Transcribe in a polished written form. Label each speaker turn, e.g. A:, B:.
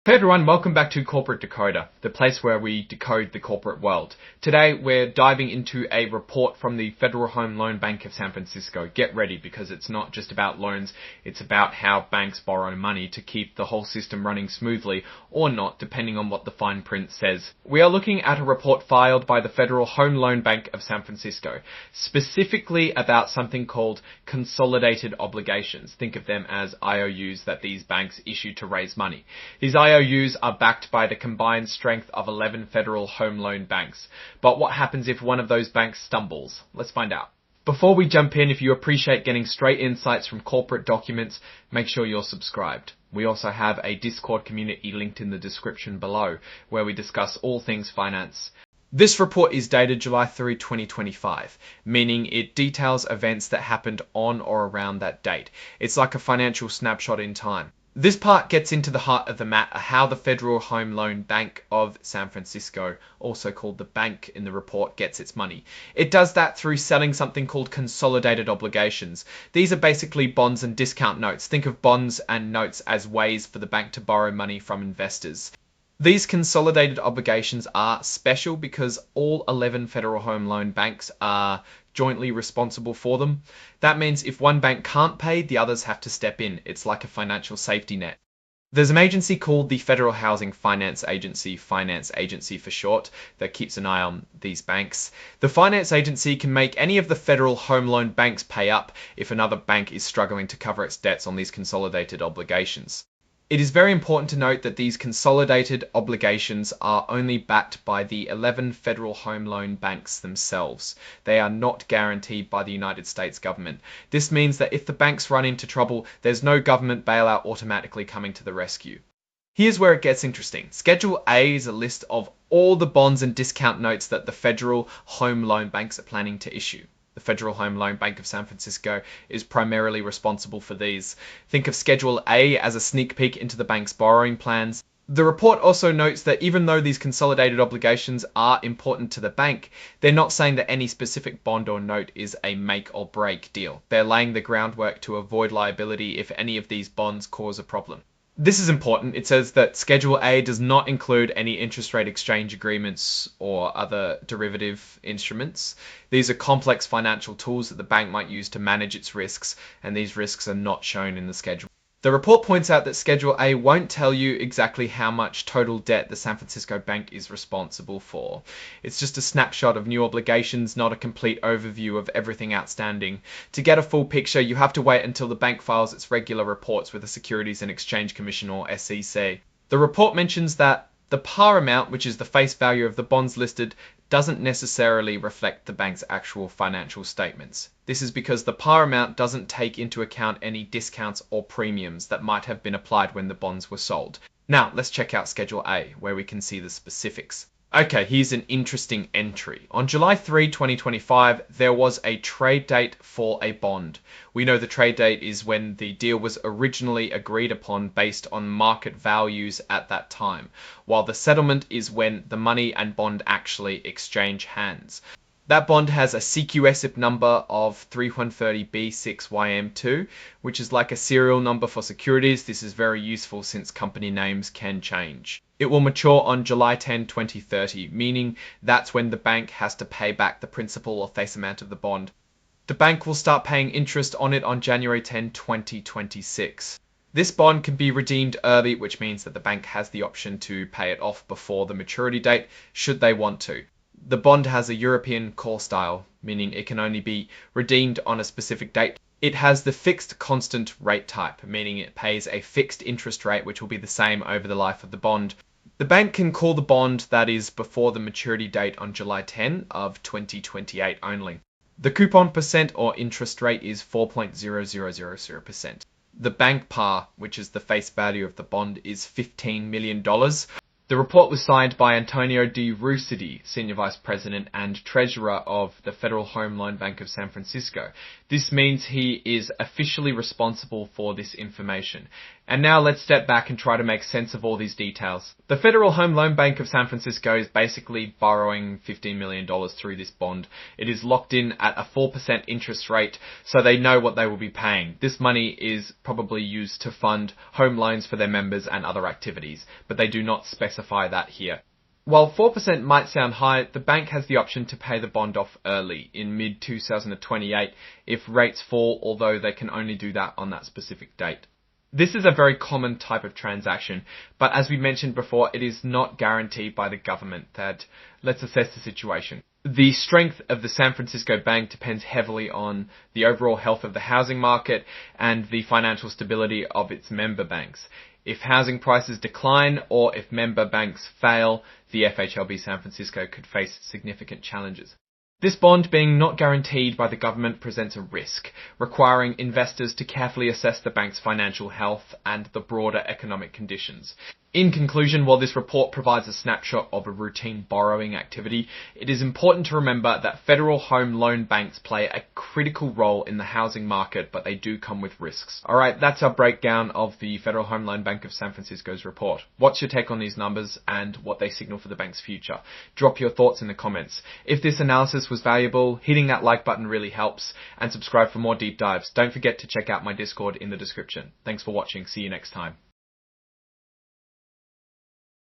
A: Hey everyone, welcome back to Corporate Decoder, the place where we decode the corporate world. Today we're diving into a report from the Federal Home Loan Bank of San Francisco. Get ready, because it's not just about loans, it's about how banks borrow money to keep the whole system running smoothly, or not, depending on what the fine print says. We are looking at a report filed by the Federal Home Loan Bank of San Francisco, specifically about something called consolidated obligations. Think of them as IOUs that these banks issue to raise money. These IOUs are backed by the combined strength of 11 federal home loan banks. But what happens if one of those banks stumbles? Let's find out. Before we jump in, if you appreciate getting straight insights from corporate documents, make sure you're subscribed. We also have a Discord community linked in the description below, where we discuss all things finance. This report is dated July 3, 2025, meaning it details events that happened on or around that date. It's like a financial snapshot in time. This part gets into the heart of the matter, how the Federal Home Loan Bank of San Francisco, also called the bank in the report, gets its money. It does that through selling something called consolidated obligations. These are basically bonds and discount notes. Think of bonds and notes as ways for the bank to borrow money from investors. These consolidated obligations are special because all 11 Federal Home Loan Banks are jointly responsible for them. That means if one bank can't pay, the others have to step in. It's like a financial safety net. There's an agency called the Federal Housing Finance Agency for short, that keeps an eye on these banks. The finance agency can make any of the federal home loan banks pay up if another bank is struggling to cover its debts on these consolidated obligations. It is very important to note that these consolidated obligations are only backed by the 11 federal home loan banks themselves. They are not guaranteed by the United States government. This means that if the banks run into trouble, there's no government bailout automatically coming to the rescue. Here's where it gets interesting. Schedule A is a list of all the bonds and discount notes that the federal home loan banks are planning to issue. The Federal Home Loan Bank of San Francisco is primarily responsible for these. Think of Schedule A as a sneak peek into the bank's borrowing plans. The report also notes that even though these consolidated obligations are important to the bank, they're not saying that any specific bond or note is a make or break deal. They're laying the groundwork to avoid liability if any of these bonds cause a problem. This is important. It says that Schedule A does not include any interest rate exchange agreements or other derivative instruments. These are complex financial tools that the bank might use to manage its risks, and these risks are not shown in the schedule. The report points out that Schedule A won't tell you exactly how much total debt the San Francisco Bank is responsible for. It's just a snapshot of new obligations, not a complete overview of everything outstanding. To get a full picture, you have to wait until the bank files its regular reports with the Securities and Exchange Commission, or SEC. The report mentions that the par amount, which is the face value of the bonds listed, doesn't necessarily reflect the bank's actual financial statements. This is because the par amount doesn't take into account any discounts or premiums that might have been applied when the bonds were sold. Now, let's check out Schedule A, where we can see the specifics. Okay, here's an interesting entry. On July 3, 2025, there was a trade date for a bond. We know the trade date is when the deal was originally agreed upon based on market values at that time, while the settlement is when the money and bond actually exchange hands. That bond has a CQSIP number of 3130B6YM2, which is like a serial number for securities. This is very useful since company names can change. It will mature on July 10, 2030, meaning that's when the bank has to pay back the principal or face amount of the bond. The bank will start paying interest on it on January 10, 2026. This bond can be redeemed early, which means that the bank has the option to pay it off before the maturity date, should they want to. The bond has a European call style, meaning it can only be redeemed on a specific date. It has the fixed constant rate type, meaning it pays a fixed interest rate which will be the same over the life of the bond. The bank can call the bond that is before the maturity date on July 10 of 2028 only. The coupon percent or interest rate is 4.0000%. The bank par, which is the face value of the bond, is $15 million. The report was signed by Antonio De Rusidi, Senior Vice President and Treasurer of the Federal Home Loan Bank of San Francisco. This means he is officially responsible for this information, And now let's step back and try to make sense of all these details. The Federal Home Loan Bank of San Francisco is basically borrowing $15 million through this bond. It is locked in at a 4% interest rate, so they know what they will be paying. This money is probably used to fund home loans for their members and other activities, but they do not specify that here. While 4% might sound high, the bank has the option to pay the bond off early in mid-2028 if rates fall, although they can only do that on that specific date. This is a very common type of transaction, but as we mentioned before, it is not guaranteed by the government. Let's assess the situation. The strength of the San Francisco Bank depends heavily on the overall health of the housing market and the financial stability of its member banks. If housing prices decline or if member banks fail, the FHLB San Francisco could face significant challenges. This bond being not guaranteed by the government presents a risk, requiring investors to carefully assess the bank's financial health and the broader economic conditions. In conclusion, while this report provides a snapshot of a routine borrowing activity, it is important to remember that federal home loan banks play a critical role in the housing market, but they do come with risks. Alright, that's our breakdown of the Federal Home Loan Bank of San Francisco's report. What's your take on these numbers and what they signal for the bank's future? Drop your thoughts in the comments. If this analysis was valuable, hitting that like button really helps, and subscribe for more deep dives. Don't forget to check out my Discord in the description. Thanks for watching. See you next time.